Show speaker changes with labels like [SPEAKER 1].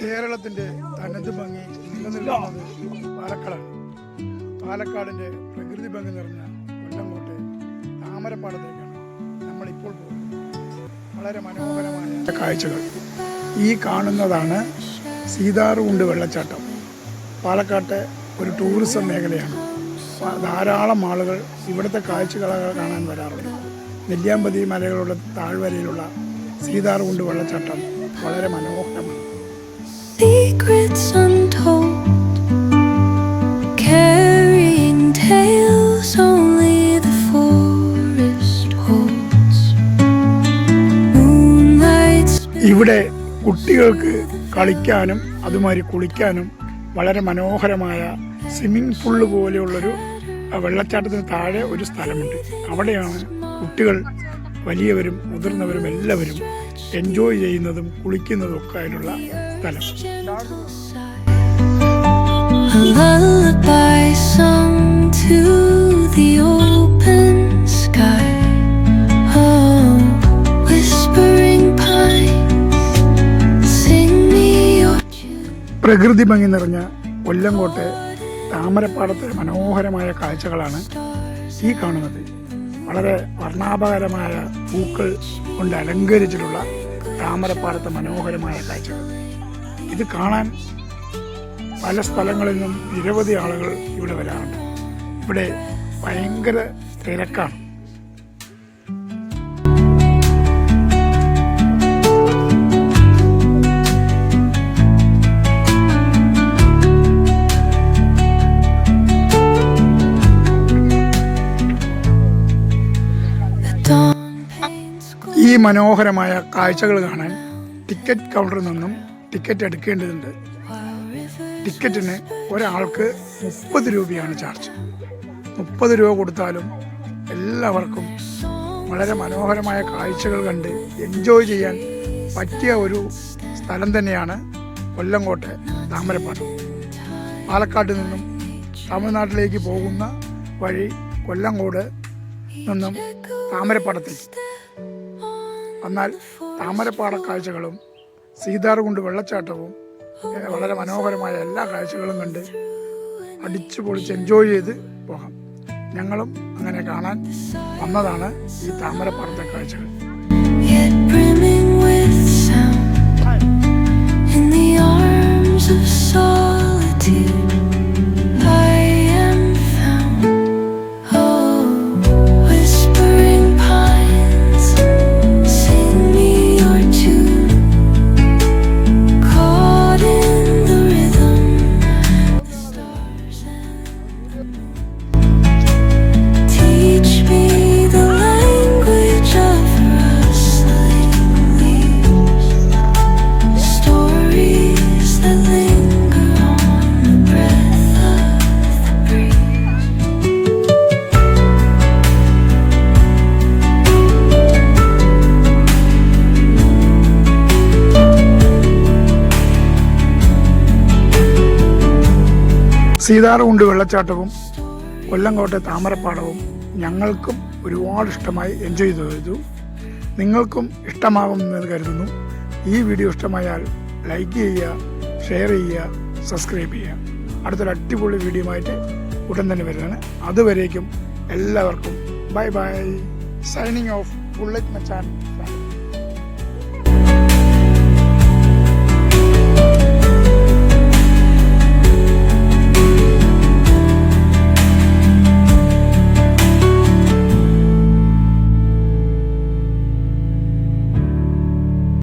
[SPEAKER 1] കേരളത്തിൻ്റെ തനത് ഭംഗി നിലനിൽക്കുന്നത് പാലക്കാടാണ്. പാലക്കാടിൻ്റെ പ്രകൃതി ഭംഗി നിറഞ്ഞ കൊല്ലംകോട്ടെ താമരപ്പാടത്തേക്കാണ് നമ്മളിപ്പോൾ പോകുന്നത്. വളരെ മനോഹരമായ കാഴ്ചകൾ. ഈ കാണുന്നതാണ് സീതാർകുണ്ട് വെള്ളച്ചാട്ടം. പാലക്കാട്ടെ ഒരു ടൂറിസം മേഖലയാണ്. ധാരാളം ആളുകൾ ഇവിടുത്തെ കാഴ്ചകൾ കാണാൻ വരാറുണ്ട്. നെല്ലിയാമ്പതി മലകളുടെ താഴ്വരയിലുള്ള സീതാർകുണ്ട് വെള്ളച്ചാട്ടം വളരെ മനോഹരമാണ്.
[SPEAKER 2] Secrets untold, carrying tales only the forest holds. Moonlight.
[SPEAKER 1] ഇവിടെ കുട്ടികൾക്ക് കളിക്കാനും അതുമാതിരി കുളിക്കാനും വളരെ മനോഹരമായ സ്വിമ്മിംഗ് പൂള് പോലെയുള്ളൊരു വെള്ളച്ചാട്ടത്തിന് താഴെ ഒരു സ്ഥലമുണ്ട്. അവിടെയാണ് കുട്ടികൾ വലിയവരും മുതിർന്നവരും എല്ലാവരും എൻജോയ് ചെയ്യുന്നതും കുളിക്കുന്നതും ഒക്കെ ആയിട്ടുള്ള സ്ഥലം.
[SPEAKER 2] A lullaby sung to the open sky. Oh, whispering pines, sing me your tune.
[SPEAKER 1] പ്രകൃതി ഭംഗി നിറഞ്ഞ കൊല്ലംകോട്ടെ താമരപ്പാടത്തെ മനോഹരമായ കാഴ്ചകളാണ് ഈ കാണുന്നത്. വളരെ വർണ്ണാഭകരമായ പൂക്കൾ കൊണ്ട് അലങ്കരിച്ചിട്ടുള്ള താമരപ്പാടത്തെ മനോഹരമായ കാഴ്ചകൾ. ഇത് കാണാൻ പല സ്ഥലങ്ങളിൽ നിന്നും നിരവധി ആളുകൾ ഇവിടെ വരാറുണ്ട്. ഇവിടെ ഭയങ്കര തിരക്കാണ്. ഈ മനോഹരമായ കാഴ്ചകൾ കാണാൻ ടിക്കറ്റ് കൗണ്ടറിൽ നിന്നും ടിക്കറ്റ് എടുക്കേണ്ടതുണ്ട്. ടിക്കറ്റിന് ഒരാൾക്ക് 30 രൂപയാണ് ചാർജ്. 30 രൂപ കൊടുത്താലും എല്ലാവർക്കും വളരെ മനോഹരമായ കാഴ്ചകൾ കണ്ട് എൻജോയ് ചെയ്യാൻ പറ്റിയ ഒരു സ്ഥലം തന്നെയാണ് കൊല്ലംകോട്ടെ താമരപ്പാടം. പാലക്കാട് നിന്നും തമിഴ്നാട്ടിലേക്ക് പോകുന്ന വഴി കൊല്ലംകോട് നിന്നും താമരപ്പാടത്തേക്ക്. എന്നാൽ താമരപ്പാട കാഴ്ചകളും സീതാർകുണ്ട് വെള്ളച്ചാട്ടവും വളരെ മനോഹരമായ എല്ലാ കാഴ്ചകളും കണ്ട് അടിച്ചു പൊളിച്ച് എൻജോയ് ചെയ്ത് പോകാം. ഞങ്ങളും അങ്ങനെ കാണാൻ വന്നതാണ് ഈ താമരപ്പാടത്തെ കാഴ്ചകൾ. സീതാർകുണ്ട് വെള്ളച്ചാട്ടവും കൊല്ലംകോട്ടെ താമരപ്പാടവും ഞങ്ങൾക്കും ഒരുപാട് ഇഷ്ടമായി എൻജോയ് ചെയ്തു. നിങ്ങൾക്കും ഇഷ്ടമാകുമെന്ന് കരുതുന്നു. ഈ വീഡിയോ ഇഷ്ടമായാൽ ലൈക്ക് ചെയ്യുക, ഷെയർ ചെയ്യുക, സബ്സ്ക്രൈബ് ചെയ്യുക. അടുത്തൊരു അടിപൊളി വീഡിയോ ആയിട്ട് ഉടൻ തന്നെ വരുന്നതാണ്. അതുവരേക്കും എല്ലാവർക്കും bye bye. Signing off bullet മച്ചാൻ.